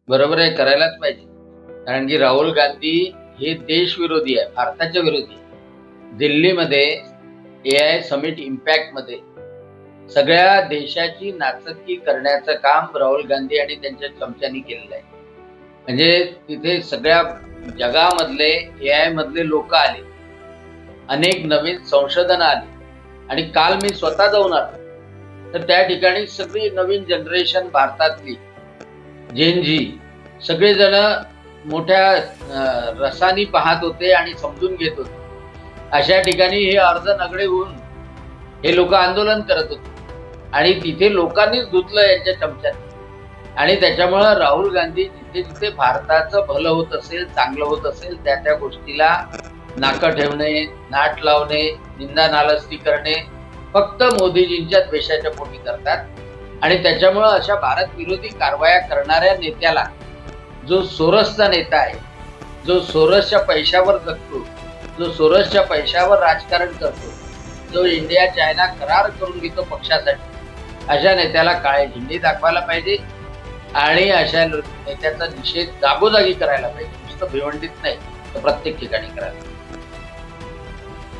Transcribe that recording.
बरोबर आहे, करायलाच पाहिजे. कारण की राहुल गांधी हे देशविरोधी आहे, भारताच्या विरोधी आहे. दिल्लीमध्ये एआय समिट इम्पॅक्टमध्ये सगळ्या देशाची नाचक्की करण्याचं काम राहुल गांधी आणि त्यांच्या चमच्यांनी केलेलं आहे. म्हणजे तिथे सगळ्या जगामधले एआय मधले लोक आले, अनेक नवीन संशोधनं आली आणि काल मी स्वतः जाऊन आलो. तर त्या ठिकाणी सगळी नवीन जनरेशन भारतातली जेन झी सगळेजण मोठ्या रसानी पाहत होते आणि समजून घेत होते. अशा ठिकाणी हे अर्ध नगडे होऊन हे लोक आंदोलन करत होते आणि तिथे लोकांनीच धुतलं यांच्या चमच्यात. आणि त्याच्यामुळं राहुल गांधी जिथे जिथे भारताचं भलं होत असेल, चांगलं होत असेल, त्या त्या गोष्टीला नाकं ठेवणे, नाट लावणे, निंदा नालस्ती करणे फक्त मोदीजींच्या द्वेषाच्या पोटी करतात. आणि त्याच्यामुळं अशा भारत विरोधी कारवाया करणाऱ्या नेत्याला, जो सोरसचा नेता आहे, जो सोरसच्या पैशावर जगतो, जो सोरसच्या पैशावर राजकारण करतो, जो इंडिया चायना करार करून घेतो पक्षासाठी, अशा नेत्याला काळे झेंडे दाखवायला पाहिजे आणि अशा नेत्याचा निषेध जागोजागी करायला पाहिजे. नुसतं भिवंडीत नाही तर प्रत्येक ठिकाणी करायला पाहिजे.